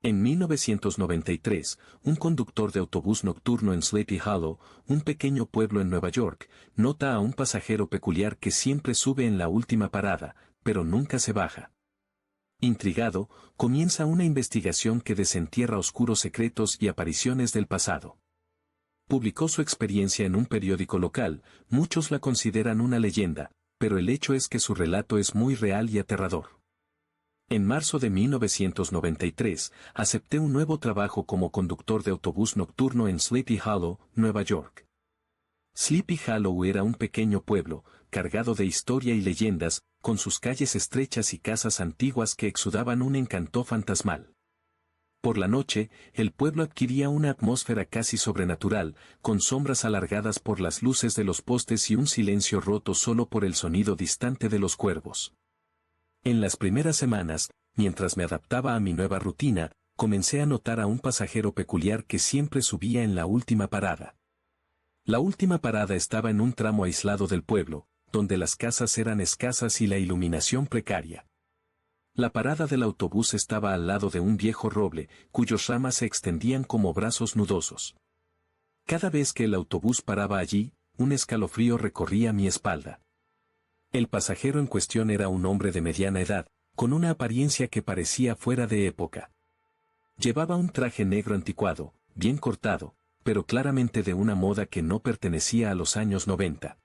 En 1993, un conductor de autobús nocturno en Sleepy Hollow, un pequeño pueblo en Nueva York, nota a un pasajero peculiar que siempre sube en la última parada, pero nunca se baja. Intrigado, comienza una investigación que desentierra oscuros secretos y apariciones del pasado. Publicó su experiencia en un periódico local, muchos la consideran una leyenda, pero el hecho es que su relato es muy real y aterrador. En marzo de 1993, acepté un nuevo trabajo como conductor de autobús nocturno en Sleepy Hollow, Nueva York. Sleepy Hollow era un pequeño pueblo, cargado de historia y leyendas, con sus calles estrechas y casas antiguas que exudaban un encanto fantasmal. Por la noche, el pueblo adquiría una atmósfera casi sobrenatural, con sombras alargadas por las luces de los postes y un silencio roto solo por el sonido distante de los cuervos. En las primeras semanas, mientras me adaptaba a mi nueva rutina, comencé a notar a un pasajero peculiar que siempre subía en la última parada. La última parada estaba en un tramo aislado del pueblo, donde las casas eran escasas y la iluminación precaria. La parada del autobús estaba al lado de un viejo roble, cuyos ramas se extendían como brazos nudosos. Cada vez que el autobús paraba allí, un escalofrío recorría mi espalda. El pasajero en cuestión era un hombre de mediana edad, con una apariencia que parecía fuera de época. Llevaba un traje negro anticuado, bien cortado, pero claramente de una moda que no pertenecía a los años 90.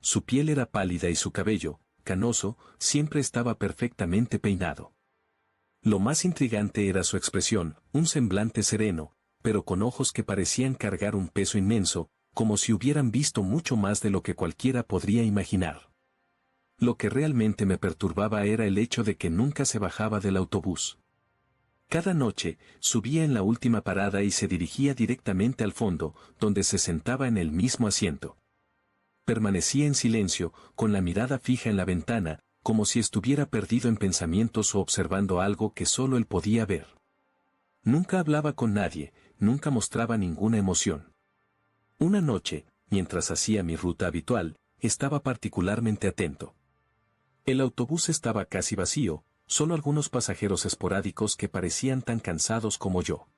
Su piel era pálida y su cabello, canoso, siempre estaba perfectamente peinado. Lo más intrigante era su expresión, un semblante sereno, pero con ojos que parecían cargar un peso inmenso, como si hubieran visto mucho más de lo que cualquiera podría imaginar. Lo que realmente me perturbaba era el hecho de que nunca se bajaba del autobús. Cada noche, subía en la última parada y se dirigía directamente al fondo, donde se sentaba en el mismo asiento. Permanecía en silencio, con la mirada fija en la ventana, como si estuviera perdido en pensamientos o observando algo que solo él podía ver. Nunca hablaba con nadie, nunca mostraba ninguna emoción. Una noche, mientras hacía mi ruta habitual, estaba particularmente atento. El autobús estaba casi vacío, solo algunos pasajeros esporádicos que parecían tan cansados como yo.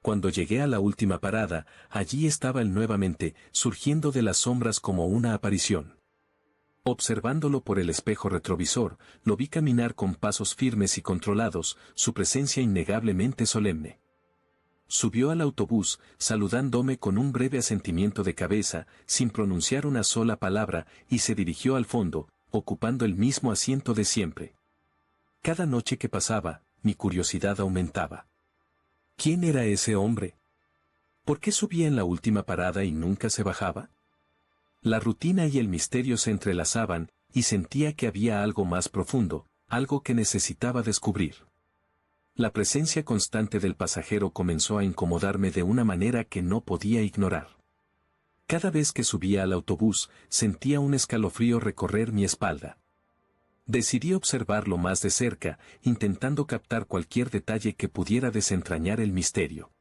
Cuando llegué a la última parada, allí estaba él nuevamente, surgiendo de las sombras como una aparición. Observándolo por el espejo retrovisor, lo vi caminar con pasos firmes y controlados, su presencia innegablemente solemne. Subió al autobús, saludándome con un breve asentimiento de cabeza, sin pronunciar una sola palabra, y se dirigió al fondo, ocupando el mismo asiento de siempre. Cada noche que pasaba, mi curiosidad aumentaba. ¿Quién era ese hombre? ¿Por qué subía en la última parada y nunca se bajaba? La rutina y el misterio se entrelazaban, y sentía que había algo más profundo, algo que necesitaba descubrir. La presencia constante del pasajero comenzó a incomodarme de una manera que no podía ignorar. Cada vez que subía al autobús, sentía un escalofrío recorrer mi espalda. Decidí observarlo más de cerca, intentando captar cualquier detalle que pudiera desentrañar el misterio.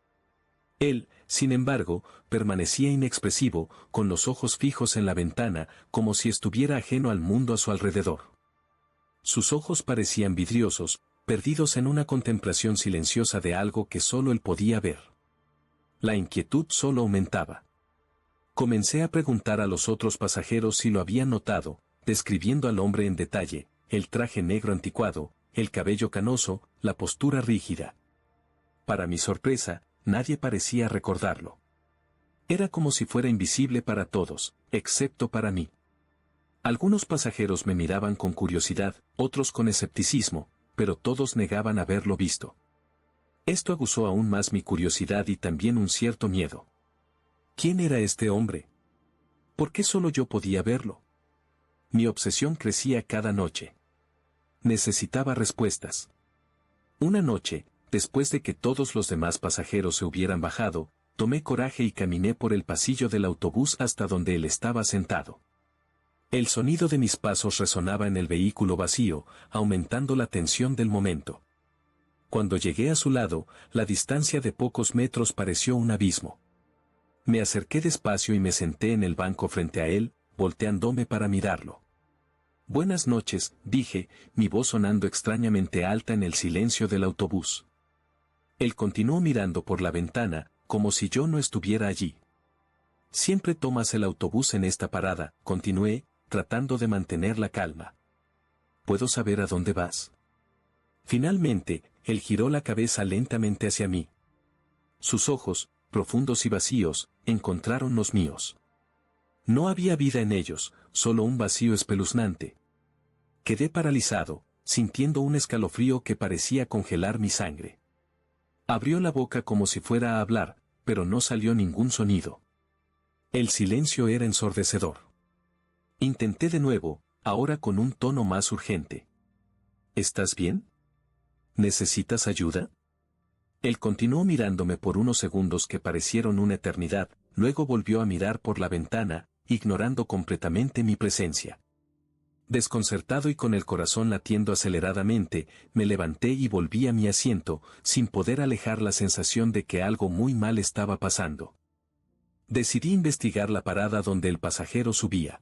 Él, sin embargo, permanecía inexpresivo, con los ojos fijos en la ventana, como si estuviera ajeno al mundo a su alrededor. Sus ojos parecían vidriosos, perdidos en una contemplación silenciosa de algo que solo él podía ver. La inquietud solo aumentaba. Comencé a preguntar a los otros pasajeros si lo habían notado, describiendo al hombre en detalle, el traje negro anticuado, el cabello canoso, la postura rígida. Para mi sorpresa, nadie parecía recordarlo. Era como si fuera invisible para todos, excepto para mí. Algunos pasajeros me miraban con curiosidad, otros con escepticismo, pero todos negaban haberlo visto. Esto aguzó aún más mi curiosidad y también un cierto miedo. ¿Quién era este hombre? ¿Por qué solo yo podía verlo? Mi obsesión crecía cada noche. Necesitaba respuestas. Una noche, después de que todos los demás pasajeros se hubieran bajado, tomé coraje y caminé por el pasillo del autobús hasta donde él estaba sentado. El sonido de mis pasos resonaba en el vehículo vacío, aumentando la tensión del momento. Cuando llegué a su lado, la distancia de pocos metros pareció un abismo. Me acerqué despacio y me senté en el banco frente a él, volteándome para mirarlo. «Buenas noches», dije, mi voz sonando extrañamente alta en el silencio del autobús. Él continuó mirando por la ventana, como si yo no estuviera allí. Siempre tomas el autobús en esta parada, continué, tratando de mantener la calma. ¿Puedo saber a dónde vas? Finalmente, él giró la cabeza lentamente hacia mí. Sus ojos, profundos y vacíos, encontraron los míos. No había vida en ellos, solo un vacío espeluznante. Quedé paralizado, sintiendo un escalofrío que parecía congelar mi sangre. Abrió la boca como si fuera a hablar, pero no salió ningún sonido. El silencio era ensordecedor. Intenté de nuevo, ahora con un tono más urgente. ¿Estás bien? ¿Necesitas ayuda? Él continuó mirándome por unos segundos que parecieron una eternidad, luego volvió a mirar por la ventana, ignorando completamente mi presencia. Desconcertado y con el corazón latiendo aceleradamente, me levanté y volví a mi asiento, sin poder alejar la sensación de que algo muy mal estaba pasando. Decidí investigar la parada donde el pasajero subía.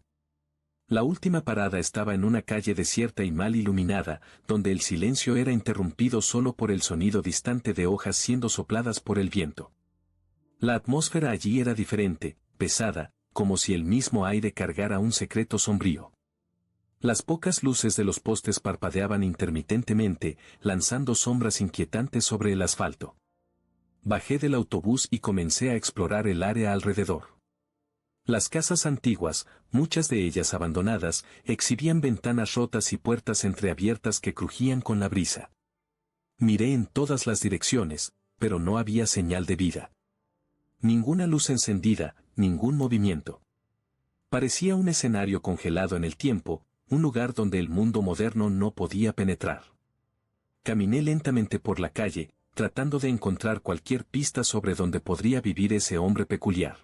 La última parada estaba en una calle desierta y mal iluminada, donde el silencio era interrumpido solo por el sonido distante de hojas siendo sopladas por el viento. La atmósfera allí era diferente, pesada, como si el mismo aire cargara un secreto sombrío. Las pocas luces de los postes parpadeaban intermitentemente, lanzando sombras inquietantes sobre el asfalto. Bajé del autobús y comencé a explorar el área alrededor. Las casas antiguas, muchas de ellas abandonadas, exhibían ventanas rotas y puertas entreabiertas que crujían con la brisa. Miré en todas las direcciones, pero no había señal de vida. Ninguna luz encendida, ningún movimiento. Parecía un escenario congelado en el tiempo, un lugar donde el mundo moderno no podía penetrar. Caminé lentamente por la calle, tratando de encontrar cualquier pista sobre dónde podría vivir ese hombre peculiar.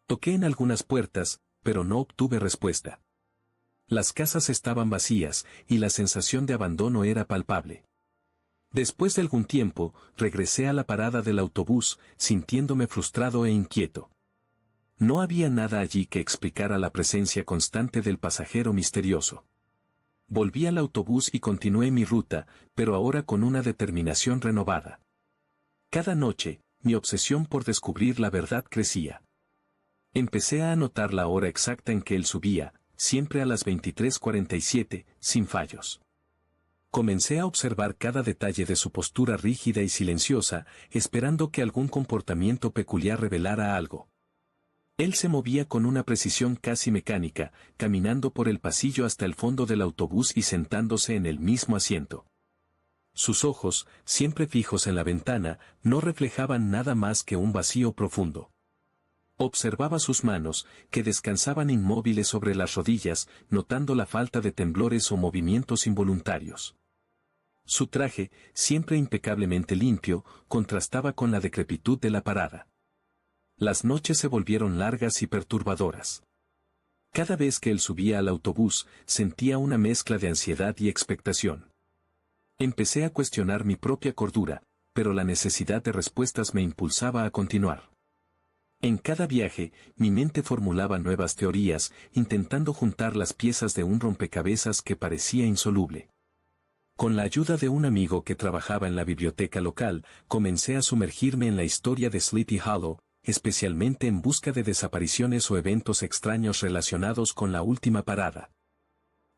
Toqué en algunas puertas, pero no obtuve respuesta. Las casas estaban vacías, y la sensación de abandono era palpable. Después de algún tiempo, regresé a la parada del autobús, sintiéndome frustrado e inquieto. No había nada allí que explicara la presencia constante del pasajero misterioso. Volví al autobús y continué mi ruta, pero ahora con una determinación renovada. Cada noche, mi obsesión por descubrir la verdad crecía. Empecé a anotar la hora exacta en que él subía, siempre a las 23:47, sin fallos. Comencé a observar cada detalle de su postura rígida y silenciosa, esperando que algún comportamiento peculiar revelara algo. Él se movía con una precisión casi mecánica, caminando por el pasillo hasta el fondo del autobús y sentándose en el mismo asiento. Sus ojos, siempre fijos en la ventana, no reflejaban nada más que un vacío profundo. Observaba sus manos, que descansaban inmóviles sobre las rodillas, notando la falta de temblores o movimientos involuntarios. Su traje, siempre impecablemente limpio, contrastaba con la decrepitud de la parada. Las noches se volvieron largas y perturbadoras. Cada vez que él subía al autobús, sentía una mezcla de ansiedad y expectación. Empecé a cuestionar mi propia cordura, pero la necesidad de respuestas me impulsaba a continuar. En cada viaje, mi mente formulaba nuevas teorías, intentando juntar las piezas de un rompecabezas que parecía insoluble. Con la ayuda de un amigo que trabajaba en la biblioteca local, comencé a sumergirme en la historia de Sleepy Hollow, especialmente en busca de desapariciones o eventos extraños relacionados con la última parada.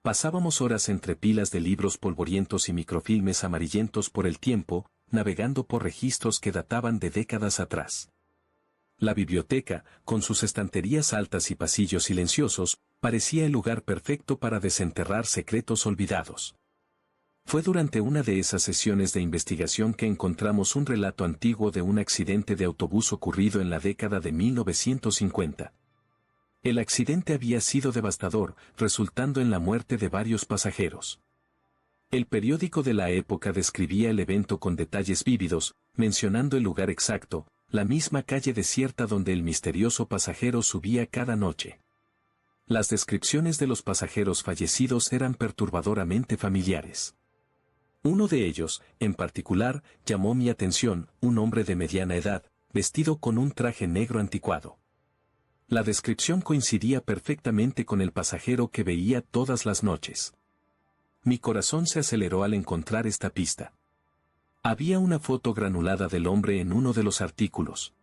Pasábamos horas entre pilas de libros polvorientos y microfilmes amarillentos por el tiempo, navegando por registros que databan de décadas atrás. La biblioteca, con sus estanterías altas y pasillos silenciosos, parecía el lugar perfecto para desenterrar secretos olvidados. Fue durante una de esas sesiones de investigación que encontramos un relato antiguo de un accidente de autobús ocurrido en la década de 1950. El accidente había sido devastador, resultando en la muerte de varios pasajeros. El periódico de la época describía el evento con detalles vívidos, mencionando el lugar exacto, la misma calle desierta donde el misterioso pasajero subía cada noche. Las descripciones de los pasajeros fallecidos eran perturbadoramente familiares. Uno de ellos, en particular, llamó mi atención, un hombre de mediana edad, vestido con un traje negro anticuado. La descripción coincidía perfectamente con el pasajero que veía todas las noches. Mi corazón se aceleró al encontrar esta pista. Había una foto granulada del hombre en uno de los artículos.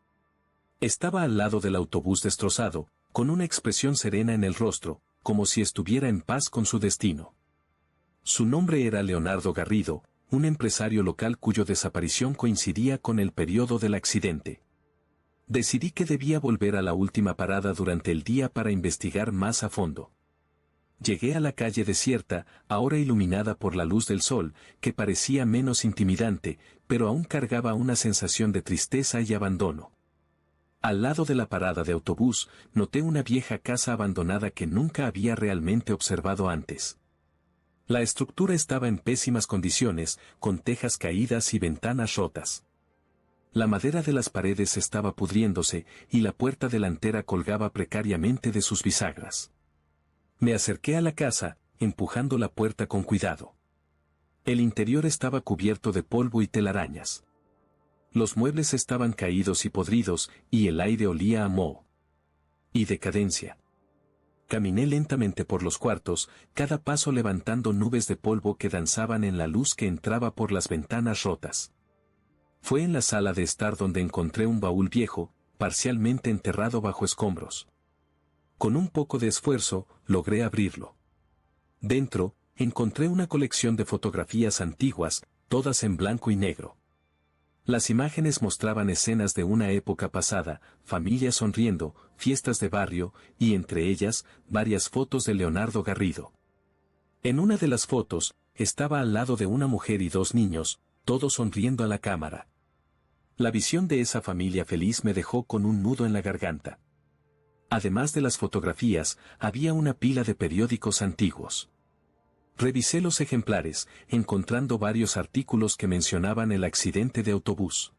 Estaba al lado del autobús destrozado, con una expresión serena en el rostro, como si estuviera en paz con su destino. Su nombre era Leonardo Garrido, un empresario local cuya desaparición coincidía con el periodo del accidente. Decidí que debía volver a la última parada durante el día para investigar más a fondo. Llegué a la calle desierta, ahora iluminada por la luz del sol, que parecía menos intimidante, pero aún cargaba una sensación de tristeza y abandono. Al lado de la parada de autobús, noté una vieja casa abandonada que nunca había realmente observado antes. La estructura estaba en pésimas condiciones, con tejas caídas y ventanas rotas. La madera de las paredes estaba pudriéndose, y la puerta delantera colgaba precariamente de sus bisagras. Me acerqué a la casa, empujando la puerta con cuidado. El interior estaba cubierto de polvo y telarañas. Los muebles estaban caídos y podridos, y el aire olía a moho y decadencia. Caminé lentamente por los cuartos, cada paso levantando nubes de polvo que danzaban en la luz que entraba por las ventanas rotas. Fue en la sala de estar donde encontré un baúl viejo, parcialmente enterrado bajo escombros. Con un poco de esfuerzo, logré abrirlo. Dentro, encontré una colección de fotografías antiguas, todas en blanco y negro. Las imágenes mostraban escenas de una época pasada, familias sonriendo, fiestas de barrio, y entre ellas, varias fotos de Leonardo Garrido. En una de las fotos, estaba al lado de una mujer y dos niños, todos sonriendo a la cámara. La visión de esa familia feliz me dejó con un nudo en la garganta. Además de las fotografías, había una pila de periódicos antiguos. Revisé los ejemplares, encontrando varios artículos que mencionaban el accidente de autobús.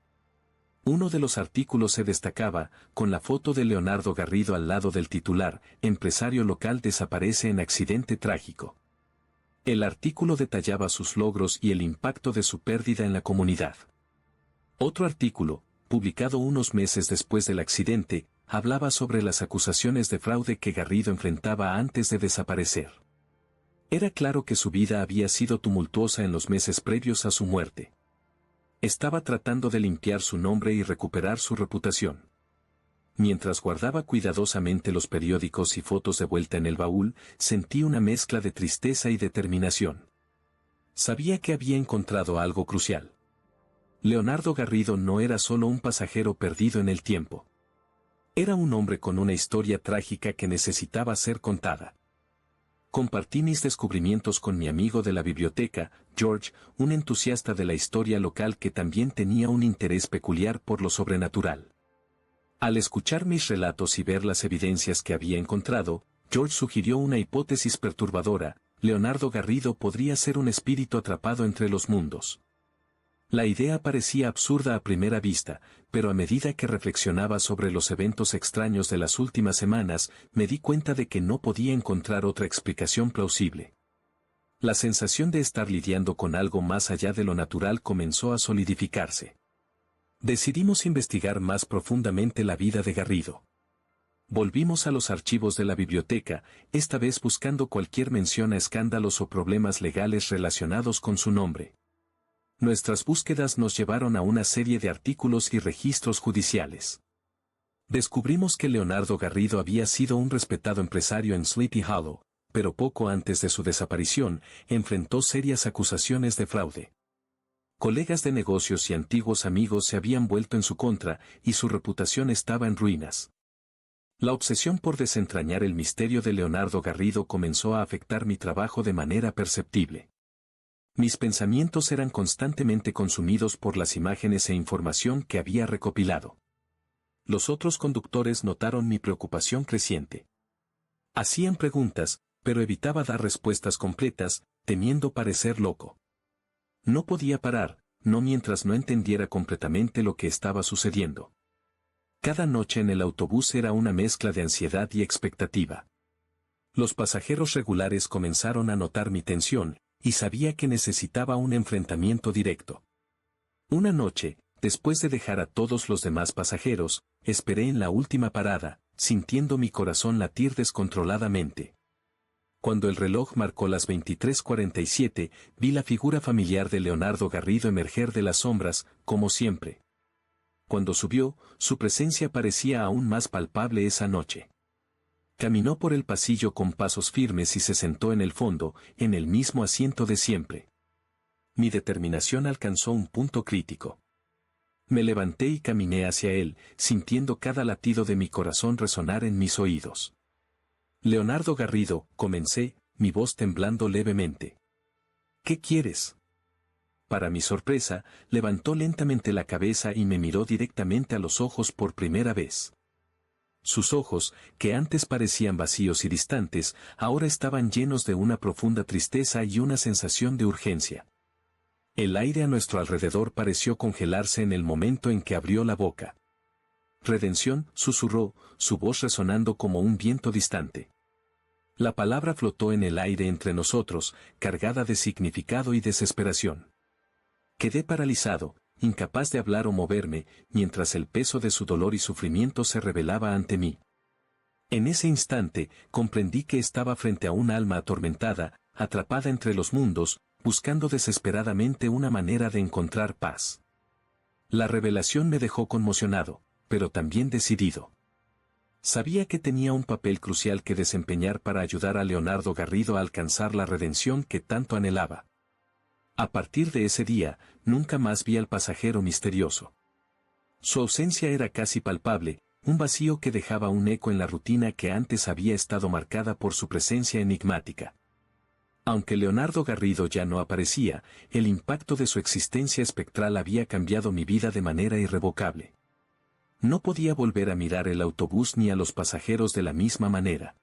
Uno de los artículos se destacaba, con la foto de Leonardo Garrido al lado del titular, empresario local desaparece en accidente trágico. El artículo detallaba sus logros y el impacto de su pérdida en la comunidad. Otro artículo, publicado unos meses después del accidente, hablaba sobre las acusaciones de fraude que Garrido enfrentaba antes de desaparecer. Era claro que su vida había sido tumultuosa en los meses previos a su muerte. Estaba tratando de limpiar su nombre y recuperar su reputación. Mientras guardaba cuidadosamente los periódicos y fotos de vuelta en el baúl, sentí una mezcla de tristeza y determinación. Sabía que había encontrado algo crucial. Leonardo Garrido no era solo un pasajero perdido en el tiempo. Era un hombre con una historia trágica que necesitaba ser contada. Compartí mis descubrimientos con mi amigo de la biblioteca, George, un entusiasta de la historia local que también tenía un interés peculiar por lo sobrenatural. Al escuchar mis relatos y ver las evidencias que había encontrado, George sugirió una hipótesis perturbadora: Leonardo Garrido podría ser un espíritu atrapado entre los mundos. La idea parecía absurda a primera vista, pero a medida que reflexionaba sobre los eventos extraños de las últimas semanas, me di cuenta de que no podía encontrar otra explicación plausible. La sensación de estar lidiando con algo más allá de lo natural comenzó a solidificarse. Decidimos investigar más profundamente la vida de Garrido. Volvimos a los archivos de la biblioteca, esta vez buscando cualquier mención a escándalos o problemas legales relacionados con su nombre. Nuestras búsquedas nos llevaron a una serie de artículos y registros judiciales. Descubrimos que Leonardo Garrido había sido un respetado empresario en Sleepy Hollow, pero poco antes de su desaparición, enfrentó serias acusaciones de fraude. Colegas de negocios y antiguos amigos se habían vuelto en su contra, y su reputación estaba en ruinas. La obsesión por desentrañar el misterio de Leonardo Garrido comenzó a afectar mi trabajo de manera perceptible. Mis pensamientos eran constantemente consumidos por las imágenes e información que había recopilado. Los otros conductores notaron mi preocupación creciente. Hacían preguntas, pero evitaba dar respuestas completas, temiendo parecer loco. No podía parar, no mientras no entendiera completamente lo que estaba sucediendo. Cada noche en el autobús era una mezcla de ansiedad y expectativa. Los pasajeros regulares comenzaron a notar mi tensión, y sabía que necesitaba un enfrentamiento directo. Una noche, después de dejar a todos los demás pasajeros, esperé en la última parada, sintiendo mi corazón latir descontroladamente. Cuando el reloj marcó las 23:47, vi la figura familiar de Leonardo Garrido emerger de las sombras, como siempre. Cuando subió, su presencia parecía aún más palpable esa noche. Caminó por el pasillo con pasos firmes y se sentó en el fondo, en el mismo asiento de siempre. Mi determinación alcanzó un punto crítico. Me levanté y caminé hacia él, sintiendo cada latido de mi corazón resonar en mis oídos. Leonardo Garrido, comencé, mi voz temblando levemente. ¿Qué quieres? Para mi sorpresa, levantó lentamente la cabeza y me miró directamente a los ojos por primera vez. Sus ojos, que antes parecían vacíos y distantes, ahora estaban llenos de una profunda tristeza y una sensación de urgencia. El aire a nuestro alrededor pareció congelarse en el momento en que abrió la boca. Redención, susurró, su voz resonando como un viento distante. La palabra flotó en el aire entre nosotros, cargada de significado y desesperación. Quedé paralizado, incapaz de hablar o moverme, mientras el peso de su dolor y sufrimiento se revelaba ante mí. En ese instante, comprendí que estaba frente a un alma atormentada, atrapada entre los mundos, buscando desesperadamente una manera de encontrar paz. La revelación me dejó conmocionado, pero también decidido. Sabía que tenía un papel crucial que desempeñar para ayudar a Leonardo Garrido a alcanzar la redención que tanto anhelaba. A partir de ese día, nunca más vi al pasajero misterioso. Su ausencia era casi palpable, un vacío que dejaba un eco en la rutina que antes había estado marcada por su presencia enigmática. Aunque Leonardo Garrido ya no aparecía, el impacto de su existencia espectral había cambiado mi vida de manera irrevocable. No podía volver a mirar el autobús ni a los pasajeros de la misma manera.